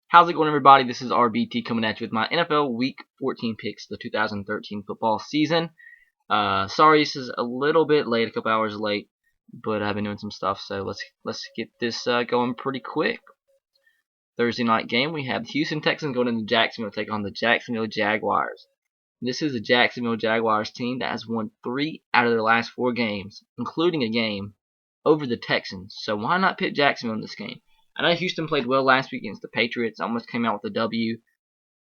How's it going, everybody? This is RBT coming at you with my NFL Week 14 picks, the 2013 football season. Sorry, this is a little bit late, a couple hours late, but I've been doing some stuff, so let's get this going pretty quick. Thursday night game, we have the Houston Texans going into Jacksonville to take on the Jacksonville Jaguars. This is the Jacksonville Jaguars team that has won 3 out of their last 4 games, including a game over the Texans. So why not pick Jacksonville in this game? I know Houston played well last week against the Patriots. Almost came out with a W.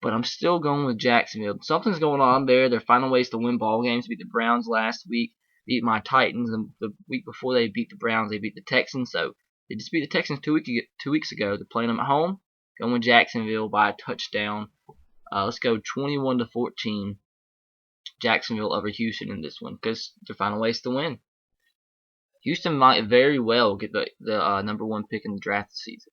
But I'm still going with Jacksonville. Something's going on there. They're finding ways to win ball games. Beat the Browns last week. Beat my Titans. And the week before they beat the Browns, they beat the Texans. So they just beat the Texans 2 weeks ago. They're playing them at home. Going with Jacksonville by a touchdown. Let's go 21-14. Jacksonville over Houston in this one because they're finding ways to win. Houston might very well get the number 1 pick in the draft this season.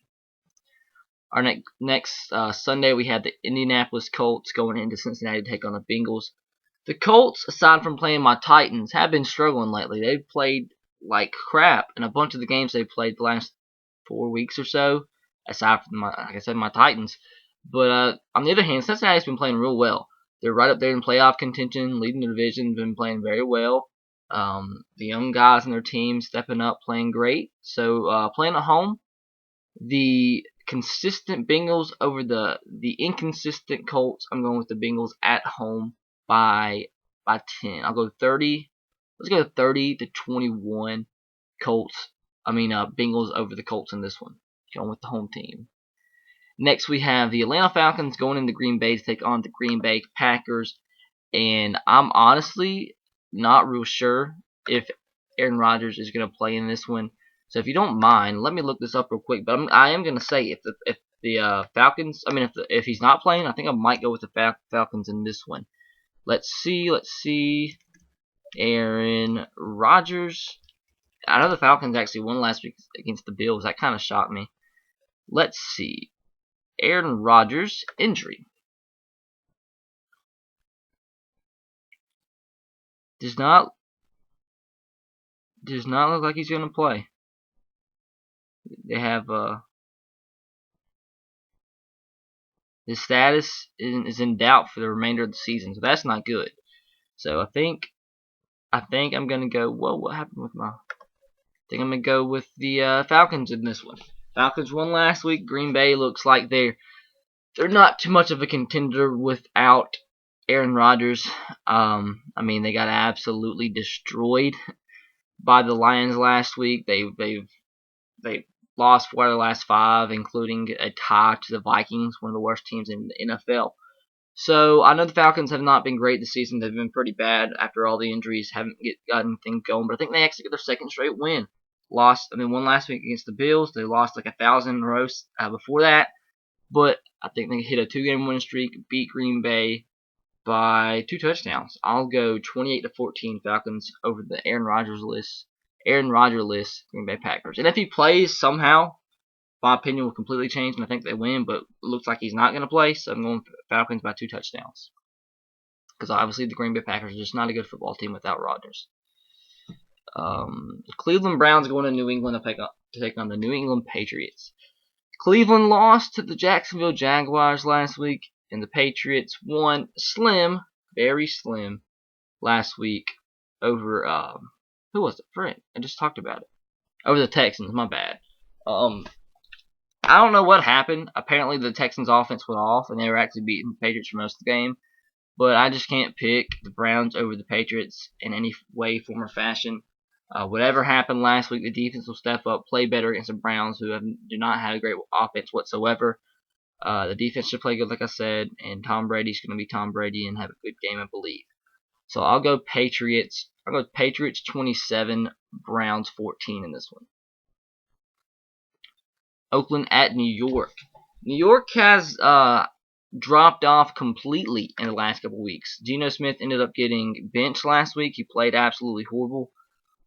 Our next Sunday, we have the Indianapolis Colts going into Cincinnati to take on the Bengals. The Colts, aside from playing my Titans, have been struggling lately. They've played like crap in a bunch of the games they've played the last 4 weeks or so, aside from, like I said, my Titans. But on the other hand, Cincinnati's been playing real well. They're right up there in playoff contention, leading the division, been playing very well. The young guys in their team stepping up, playing great. So playing at home, the consistent Bengals over the inconsistent Colts. I'm going with the Bengals at home by 10. I'll go 30. Let's go 30-21. Bengals over the Colts in this one. Going with the home team. Next, we have the Atlanta Falcons going into Green Bay to take on the Green Bay Packers. And I'm honestly not real sure if Aaron Rodgers is going to play in this one. So if you don't mind, let me look this up real quick. But I am going to say if the Falcons, if he's not playing, I think I might go with the Falcons in this one. Let's see. Aaron Rodgers. I know the Falcons actually won last week against the Bills. That kind of shocked me. Let's see. Aaron Rodgers injury. Does not look like he's going to play. They have his status is in doubt for the remainder of the season, so that's not good. So I think I'm going to go. Whoa, what happened with my? I think I'm going to go with the Falcons in this one. Falcons won last week. Green Bay looks like they're not too much of a contender without Aaron Rodgers. They got absolutely destroyed by the Lions last week. They lost 4 out of the last 5, including a tie to the Vikings, one of the worst teams in the NFL. So I know the Falcons have not been great this season. They've been pretty bad after all the injuries. Haven't gotten anything going, but I think they actually got their 2nd straight win. Won last week against the Bills. They lost like 1,000 in a row before that. But I think they hit a 2-game winning streak, beat Green Bay by 2 touchdowns. I'll go 28-14 Falcons over the Aaron Rodgers list Green Bay Packers. And if he plays somehow, my opinion will completely change, and I think they win. But it looks like he's not going to play, so I'm going for Falcons by 2 touchdowns. Because obviously the Green Bay Packers are just not a good football team without Rodgers. The Cleveland Browns going to New England to take on the New England Patriots. Cleveland lost to the Jacksonville Jaguars last week, and the Patriots won very slim, last week over who was it? Friend, I just talked about it. Over the Texans. My bad. I don't know what happened. Apparently the Texans offense went off, and they were actually beating the Patriots for most of the game. But I just can't pick the Browns over the Patriots in any way, form, or fashion. Whatever happened last week, the defense will step up, play better against the Browns, who do not have a great offense whatsoever. The defense should play good, like I said, and Tom Brady's going to be Tom Brady and have a good game, I believe. So I'll go Patriots. I'll go Patriots 27, Browns 14 in this one. Oakland at New York. New York has dropped off completely in the last couple weeks. Geno Smith ended up getting benched last week. He played absolutely horrible.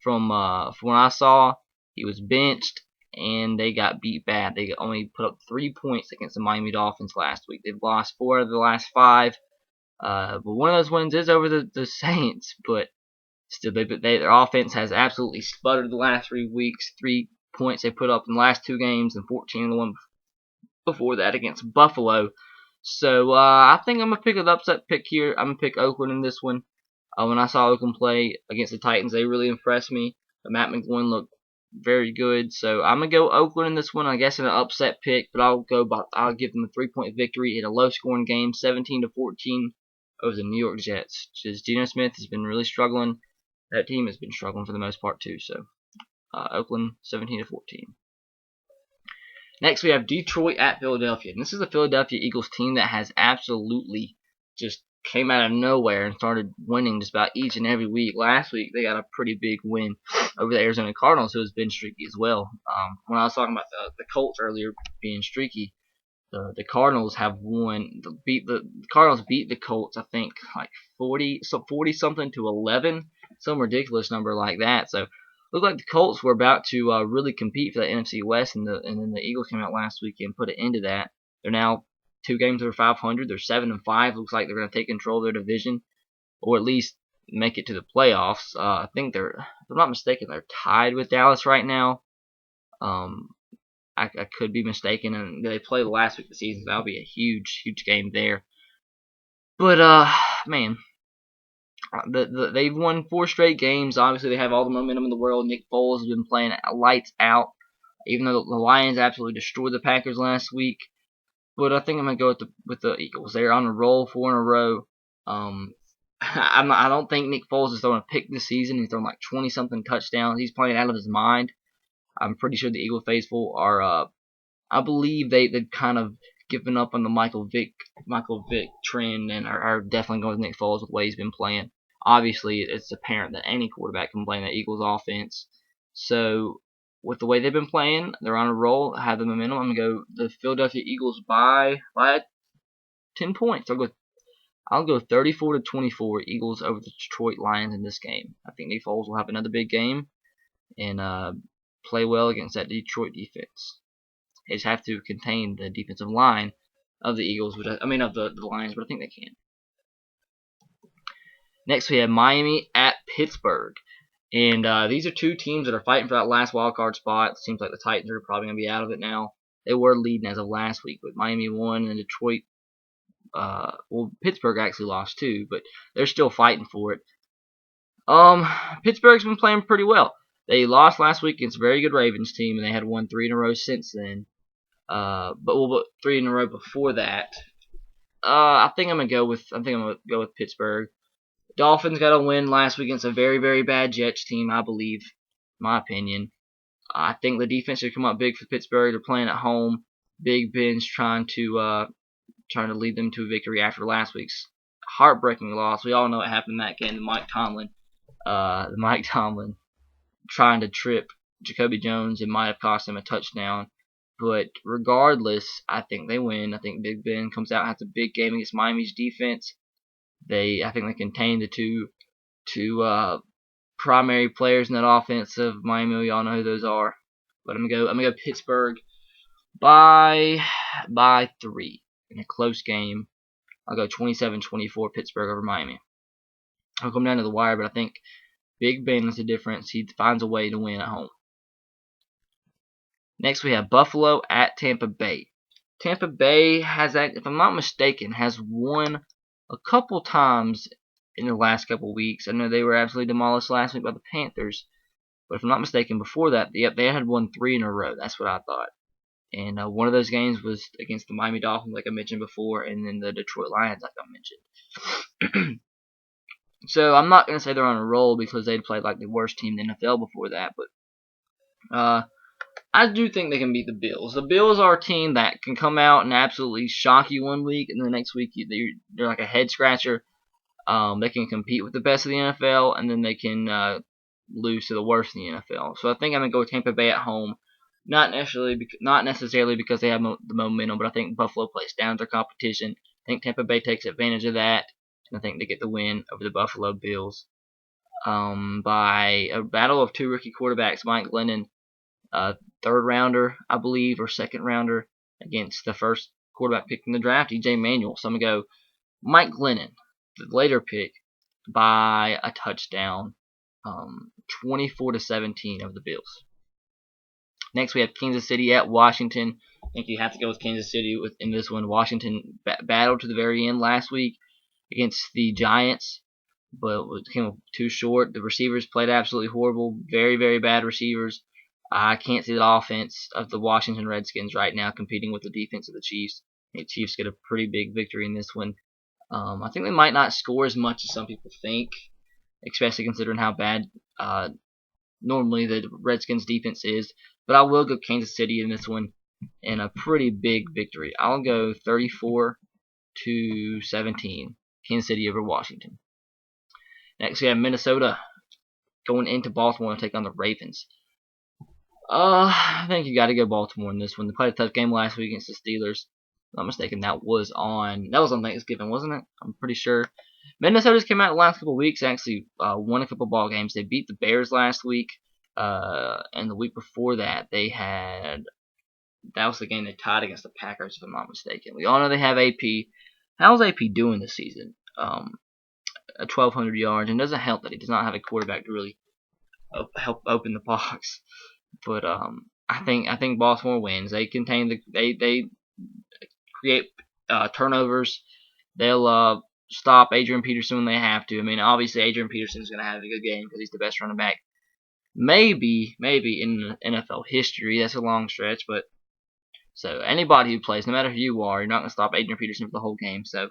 From what I saw, he was benched, and they got beat bad. They only put up 3 points against the Miami Dolphins last week. They've lost 4 out of the last 5. But one of those wins is over the Saints. But still, their offense has absolutely sputtered the last 3 weeks. 3 points they put up in the last 2 games, and 14 in the one before that against Buffalo. So I think I'm gonna pick an upset pick here. I'm gonna pick Oakland in this one. When I saw Oakland play against the Titans, they really impressed me. Matt McGloin looked very good, so I'm gonna go Oakland in this one. I guess in an upset pick, but I'll give them a 3-point victory in a low-scoring game, 17-14 over the New York Jets. Just Geno Smith has been really struggling. That team has been struggling for the most part too. So Oakland 17-14. Next, we have Detroit at Philadelphia. And this is a Philadelphia Eagles team that has absolutely just came out of nowhere and started winning just about each and every week. Last week, they got a pretty big win over the Arizona Cardinals, who has been streaky as well. When I was talking about the Colts earlier being streaky, the Cardinals have won. The Cardinals beat the Colts, I think, like 40 something to 11, some ridiculous number like that. So looked like the Colts were about to really compete for the NFC West, and then the Eagles came out last week and put an end to that. They're now 2 games over 500. They're 7-5. Looks like they're going to take control of their division, or at least make it to the playoffs. I think if I'm not mistaken, they're tied with Dallas right now. I could be mistaken, and they play the last week of the season. So that'll be a huge game there. But man, they've won 4 straight games. Obviously, they have all the momentum in the world. Nick Foles has been playing lights out, even though the Lions absolutely destroyed the Packers last week. But I think I'm gonna go with the Eagles. They're on a roll, 4 in a row. I don't think Nick Foles is throwing a pick this season. He's thrown like 20-something touchdowns. He's playing out of his mind. I'm pretty sure the Eagle faithful are. I believe they've kind of given up on the Michael Vick trend and are definitely going with Nick Foles with the way he's been playing. Obviously, it's apparent that any quarterback can play in the Eagles offense. So with the way they've been playing, they're on a roll, have the momentum. I'm gonna go the Philadelphia Eagles by 10 points. I'll go 34-24 Eagles over the Detroit Lions in this game. I think Nick Foles will have another big game and play well against that Detroit defense. They just have to contain the defensive line of the Eagles, of the Lions, but I think they can. Next, we have Miami at Pittsburgh. And these are 2 teams that are fighting for that last wild card spot. It seems like the Titans are probably going to be out of it now. They were leading as of last week, but Miami won, and Detroit, Pittsburgh actually lost too, but they're still fighting for it. Pittsburgh's been playing pretty well. They lost last week against a very good Ravens team, and they had won 3 in a row since then. But 3 in a row before that. I think I'm gonna go with Pittsburgh. Dolphins got a win last week against a very, very bad Jets team, I believe, in my opinion. I think the defense should come up big for Pittsburgh. They're playing at home. Big Ben's trying to lead them to a victory after last week's heartbreaking loss. We all know what happened in that game. Mike Tomlin trying to trip Jacoby Jones. It might have cost him a touchdown. But regardless, I think they win. I think Big Ben comes out and has a big game against Miami's defense. I think they contain the two primary players in that offense of Miami. We all know who those are. But I'm gonna go Pittsburgh by 3 in a close game. I'll go 27-24 Pittsburgh over Miami. I'll come down to the wire, but I think Big Ben is the difference. He finds a way to win at home. Next, we have Buffalo at Tampa Bay. Tampa Bay has, if I'm not mistaken, has won a couple times in the last couple weeks. I know they were absolutely demolished last week by the Panthers, but if I'm not mistaken, before that, they had won 3 in a row. That's what I thought. And one of those games was against the Miami Dolphins, like I mentioned before, and then the Detroit Lions, like I mentioned. So I'm not going to say they're on a roll because they'd played like the worst team in the NFL before that, but I do think they can beat the Bills. The Bills are a team that can come out and absolutely shock you one week, and the next week they're like a head scratcher. They can compete with the best of the NFL, and then they can lose to the worst in the NFL. So I think I'm gonna go with Tampa Bay at home. Not necessarily because they have the momentum, but I think Buffalo plays down their competition. I think Tampa Bay takes advantage of that, and I think they get the win over the Buffalo Bills by a battle of 2 rookie quarterbacks, Mike Glennon, 3rd rounder, I believe, or 2nd rounder, against the first quarterback picked in the draft, EJ Manuel. So I'm going to go Mike Glennon, the later pick, by a touchdown, 24-17 of the Bills. Next, we have Kansas City at Washington. I think you have to go with Kansas City in this one. Washington battled to the very end last week against the Giants, but came up too short. The receivers played absolutely horrible. Very, very bad receivers. I can't see the offense of the Washington Redskins right now competing with the defense of the Chiefs. The Chiefs get a pretty big victory in this one. I think they might not score as much as some people think, especially considering how bad normally the Redskins defense is. But I will go Kansas City in this one in a pretty big victory. I'll go 34-17. Kansas City over Washington. Next, we have Minnesota going into Baltimore to take on the Ravens. I think you got to go Baltimore in this one. They played a tough game last week against the Steelers. If I'm not mistaken, that was on Thanksgiving, wasn't it? I'm pretty sure. Minnesota's came out the last couple of weeks. Actually, won a couple ball games. They beat the Bears last week, and the week before that that was the game they tied against the Packers, if I'm not mistaken. We all know they have AP. How's AP doing this season? 1,200 yards, and it doesn't help that he does not have a quarterback to really help open the box. But I think Baltimore wins. They they create turnovers. They'll stop Adrian Peterson when they have to. I mean, obviously Adrian Peterson is going to have a good game because he's the best running back. Maybe in NFL history. That's a long stretch, but so anybody who plays, no matter who you are, you're not going to stop Adrian Peterson for the whole game. So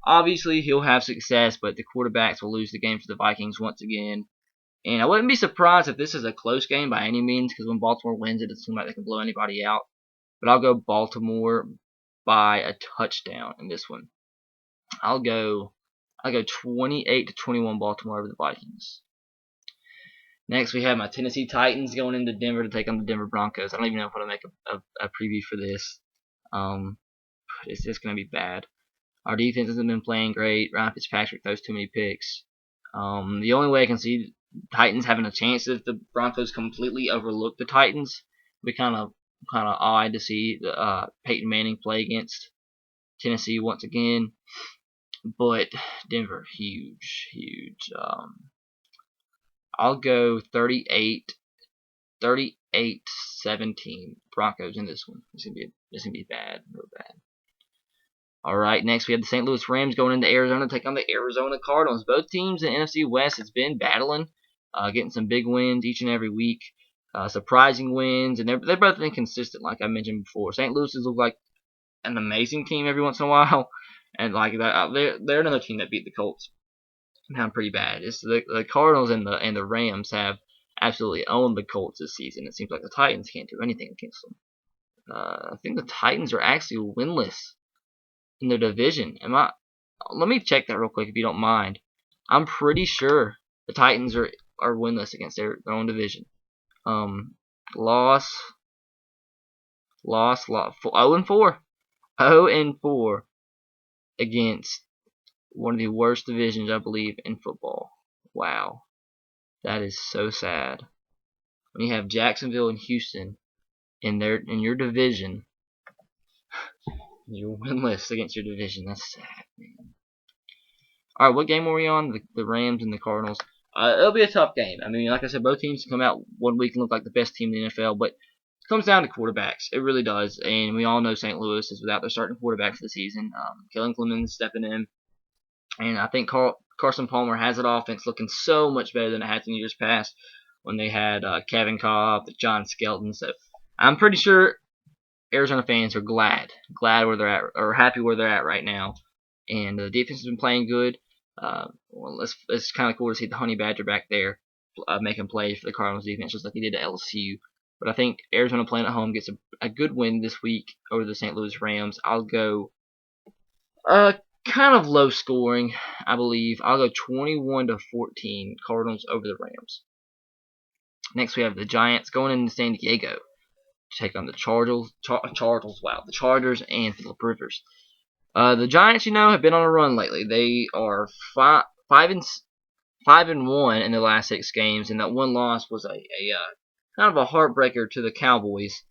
obviously he'll have success, but the quarterbacks will lose the game to the Vikings once again. And I wouldn't be surprised if this is a close game by any means, because when Baltimore wins it, it seems like they can blow anybody out. But I'll go Baltimore by a touchdown in this one. I'll go 28-21 Baltimore over the Vikings. Next, we have my Tennessee Titans going into Denver to take on the Denver Broncos. I don't even know if I'm going to make a preview for this. It's just going to be bad. Our defense hasn't been playing great. Ryan Fitzpatrick throws too many picks. The only way I can see Titans having a chance is if the Broncos completely overlook the Titans. We kind of odd to see Peyton Manning play against Tennessee once again. But Denver, huge. I'll go 38-17 Broncos in this one. This is gonna be bad, real bad. All right, next we have the St. Louis Rams going into Arizona to take on the Arizona Cardinals. Both teams in the NFC West has been battling, getting some big wins each and every week, surprising wins, and they're both inconsistent, like I mentioned before. St. Louis has looked like an amazing team every once in a while, and like they're another team that beat the Colts down pretty bad. It's the Cardinals and the Rams have absolutely owned the Colts this season. It seems like the Titans can't do anything against them. I think the Titans are actually winless in their division. Let me check that real quick if you don't mind. I'm pretty sure the Titans are winless against their own division. Loss 0-4. 0-4 against one of the worst divisions, I believe, in football. Wow. That is so sad. When you have Jacksonville and Houston in your division, you're winless against your division. That's sad, man. Alright, what game were we on? The Rams and the Cardinals. It'll be a tough game. I mean, like I said, both teams can come out one week and look like the best team in the NFL, but it comes down to quarterbacks. It really does. And we all know St. Louis is without their starting quarterback for the season. Kellen Clemens stepping in. And I think Carson Palmer has that offense looking so much better than it has in years past when they had Kevin Kolb, John Skelton. So I'm pretty sure Arizona fans are glad where they're at, or happy where they're at right now. And the defense has been playing good. It's kind of cool to see the Honey Badger back there making plays for the Cardinals defense, just like he did at LSU. But I think Arizona playing at home gets a good win this week over the St. Louis Rams. I'll go kind of low scoring, I believe. I'll go 21-14 Cardinals over the Rams. Next, we have the Giants going into San Diego to take on the Chargers. The Chargers and Phillip Rivers. The Giants, have been on a run lately. They are 5-1 in the last 6 games, and that one loss was a kind of a heartbreaker to the Cowboys.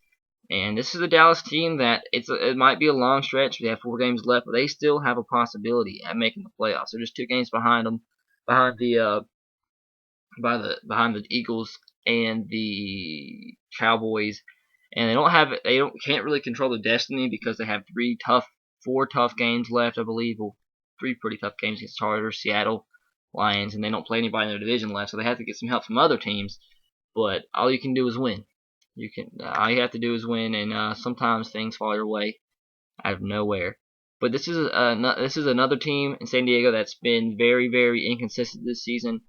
And this is a Dallas team that it might be a long stretch. They have 4 games left, but they still have a possibility at making the playoffs. They're just 2 games behind them, behind the Eagles and the Cowboys. and can't really control the destiny because they have four tough games left, I believe. Well, three pretty tough games against Chargers, Seattle, Lions, and they don't play anybody in their division left, so they have to get some help from other teams. But all you can do is win. All you have to do is win, and sometimes things fall your way out of nowhere. But this is another team in San Diego that's been very, very inconsistent this season.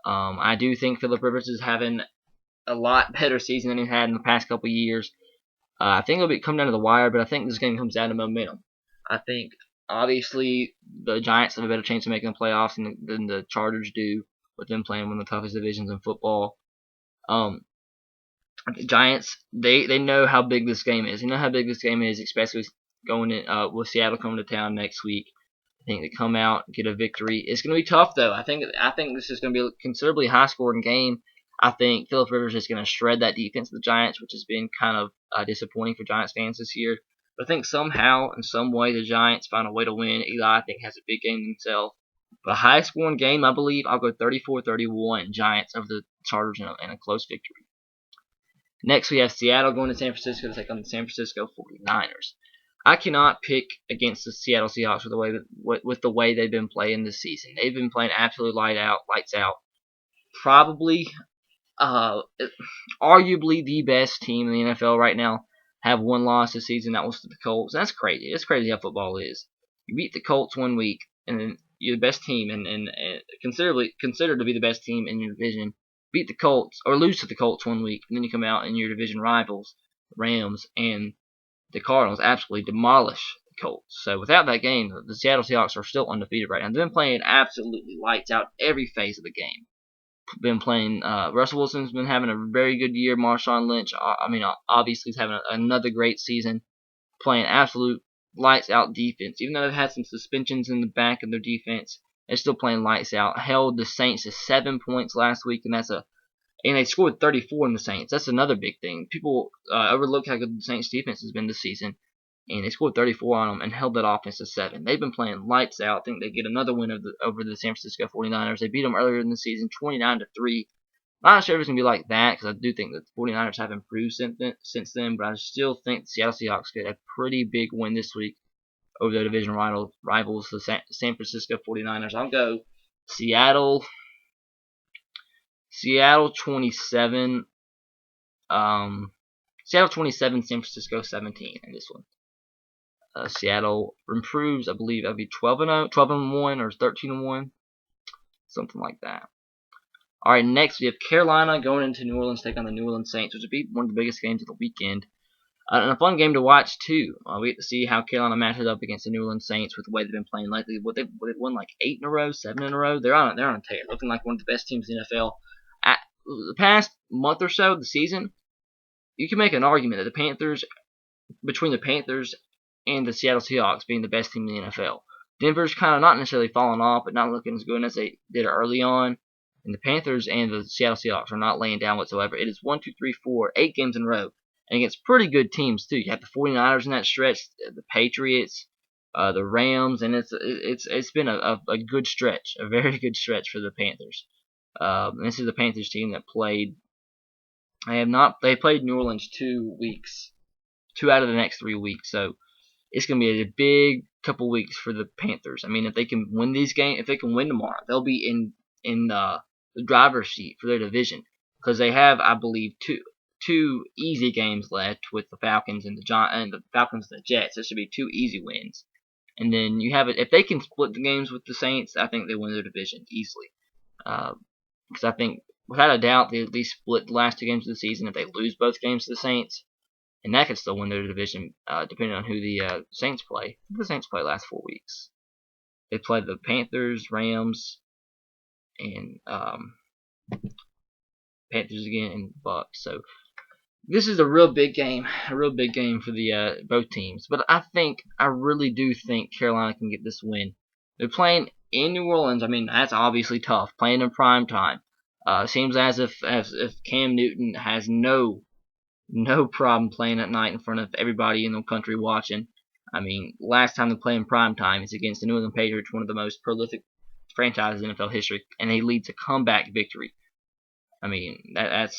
I do think Philip Rivers is having a lot better season than he had in the past couple years. I think it'll come down to the wire, but I think this game comes down to momentum. I think obviously the Giants have a better chance of making the playoffs than the Chargers do, with them playing one of the toughest divisions in football. The Giants, they know how big this game is. They know how big this game is, especially going in, with Seattle coming to town next week. I think they come out and get a victory. It's going to be tough though. I think this is going to be a considerably high scoring game. I think Philip Rivers is going to shred that defense of the Giants, which has been kind of disappointing for Giants fans this year. But I think somehow, in some way, the Giants find a way to win. Eli, I think, has a big game himself. But a high scoring game, I believe, I'll go 34-31 Giants over the Chargers in a close victory. Next, we have Seattle going to San Francisco to take on the San Francisco 49ers. I cannot pick against the Seattle Seahawks with the way they've been playing this season. They've been playing absolutely lights out. Probably, arguably the best team in the NFL right now. Have one loss this season. That was to the Colts. That's crazy. It's crazy how football is. You beat the Colts one week, and then you're the best team, and considered to be the best team in your division. Beat the Colts or lose to the Colts one week, and then you come out and your division rivals, the Rams and the Cardinals, absolutely demolish the Colts. So without that game, the Seattle Seahawks are still undefeated right now. They've been playing absolutely lights out every phase of the game. Been playing. Russell Wilson's been having a very good year. Marshawn Lynch, obviously, is having another great season, playing absolute lights out defense. Even though they've had some suspensions in the back of their defense, they're still playing lights out. Held the Saints to 7 points last week, and they scored 34 in the Saints. That's another big thing. People overlook how good the Saints defense has been this season, and they scored 34 on them and held that offense to 7. They've been playing lights out. I think they get another win over the San Francisco 49ers. They beat them earlier in the season, 29-3. I'm not sure if it's going to be like that, because I do think that the 49ers have improved since then, but I still think the Seattle Seahawks get a pretty big win this week over their division rivals, the San Francisco 49ers. I'll go Seattle 27. Seattle 27, San Francisco 17 in this one. Seattle improves, I believe that'll be 12-1 or 13-1, something like that. All right, next we have Carolina going into New Orleans to take on the New Orleans Saints, which will be one of the biggest games of the weekend. And a fun game to watch too. We get to see how Carolina matches up against the New Orleans Saints with the way they've been playing lately. They've won like 8 in a row, 7 in a row. They're on a tear, looking like one of the best teams in the NFL. The past month or so of the season, you can make an argument that between the Panthers and the Seattle Seahawks being the best team in the NFL. Denver's kind of not necessarily falling off, but not looking as good as they did early on. And the Panthers and the Seattle Seahawks are not laying down whatsoever. It is 8 games in a row. And against pretty good teams, too. You have the 49ers in that stretch, the Patriots, the Rams, and it's been a good stretch, a very good stretch for the Panthers. This is the Panthers team that played. They played New Orleans 2 weeks, 2 out of the next 3 weeks. So it's going to be a big couple weeks for the Panthers. I mean, if they can win these games, if they can win tomorrow, they'll be in the driver's seat for their division, because they have, I believe, two easy games left with the Falcons and the Falcons and the Jets. This should be 2 easy wins. And then you have it, if they can split the games with the Saints, I think they win their division easily. Because I think, without a doubt, they at least split the last 2 games of the season if they lose both games to the Saints. And that could still win their division, depending on who the Saints play. The Saints play last 4 weeks. They play the Panthers, Rams, and Panthers again, and Bucks. So this is a real big game for the both teams. But I really do think Carolina can get this win. They're playing in New Orleans. I mean, that's obviously tough. Playing in prime time. Seems as if Cam Newton has no problem playing at night in front of everybody in the country watching. I mean, last time they played in prime time is against the New England Patriots, one of the most prolific franchises in NFL history, and he leads a comeback victory. I mean, that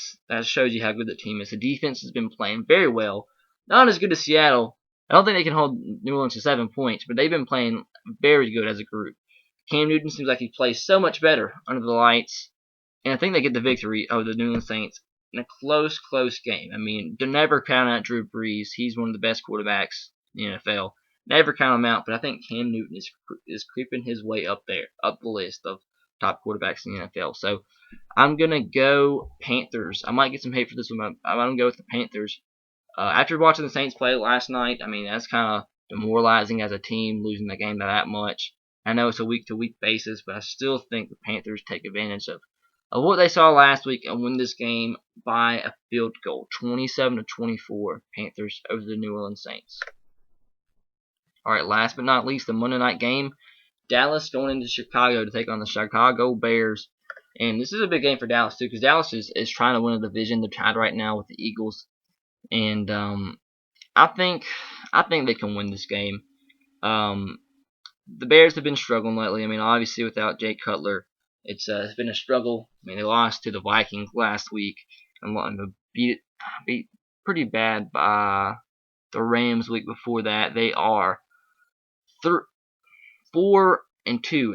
shows you how good the team is. The defense has been playing very well. Not as good as Seattle. I don't think they can hold New Orleans to 7 points, but they've been playing very good as a group. Cam Newton seems like he plays so much better under the lights, and I think they get the victory over the New Orleans Saints in a close game. I mean, don't never count out Drew Brees. He's one of the best quarterbacks in the NFL. Never count him out, but I think Cam Newton is creeping his way up there, up the list of top quarterbacks in the NFL. So I'm gonna go Panthers. I might get some hate for this one, but I'm gonna go with the Panthers. After watching the Saints play last night, I mean that's kind of demoralizing as a team losing the game by that much. I know it's a week-to-week basis, but I still think the Panthers take advantage of what they saw last week and win this game by a field goal, 27-24. Panthers over the New Orleans Saints. All right, last but not least, the Monday night game. Dallas going into Chicago to take on the Chicago Bears. And this is a big game for Dallas, too, because Dallas is trying to win a division. They're tied right now with the Eagles. And I think they can win this game. The Bears have been struggling lately. I mean, obviously, without Jay Cutler, it's been a struggle. I mean, they lost to the Vikings last week and beat pretty bad by the Rams week before that. They are 4-2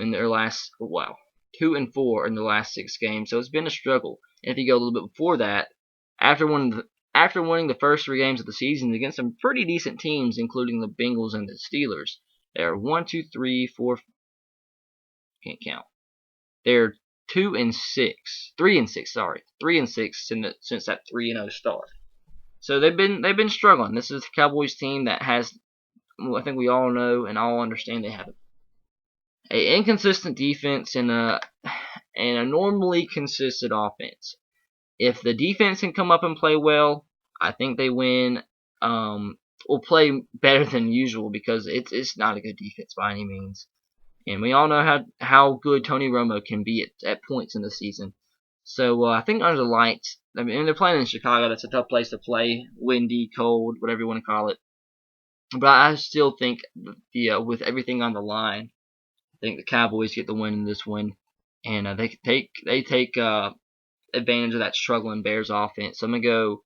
in their last 2-4 in the last 6 games. So it's been a struggle. And if you go a little bit before that, after winning the first 3 games of the season against some pretty decent teams, including the Bengals and the Steelers, they're 1, 2, 3, 4. Can't count. They're 3-6. Sorry, 3-6 since that 3-0 start. So they've been struggling. This is the Cowboys team that has, I think we all know and all understand, they have an inconsistent defense and a normally consistent offense. If the defense can come up and play well, I think they win. Will play better than usual because it's not a good defense by any means. And we all know how good Tony Romo can be at points in the season. So I think under the lights, I mean, they're playing in Chicago. That's a tough place to play. Windy, cold, whatever you want to call it. But I still think with everything on the line, I think the Cowboys get the win in this one. And they take advantage of that struggling Bears offense. So I'm gonna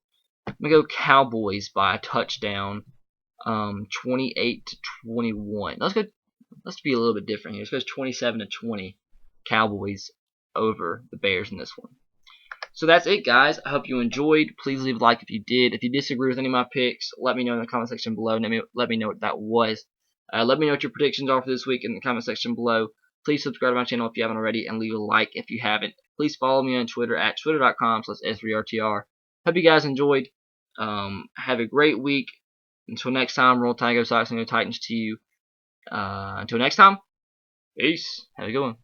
go Cowboys by a touchdown, 28-21. Let's be a little bit different here. Let's go 27-20. Cowboys over the Bears in this one. So that's it, guys. I hope you enjoyed. Please leave a like if you did. If you disagree with any of my picks, let me know in the comment section below. Let me know what that was. Let me know what your predictions are for this week in the comment section below. Please subscribe to my channel if you haven't already, and leave a like if you haven't. Please follow me on Twitter at twitter.com/S3RTR. Hope you guys enjoyed. Have a great week. Until next time, roll Tide, go Sox, and go Titans to you. Until next time, peace. Have a good one.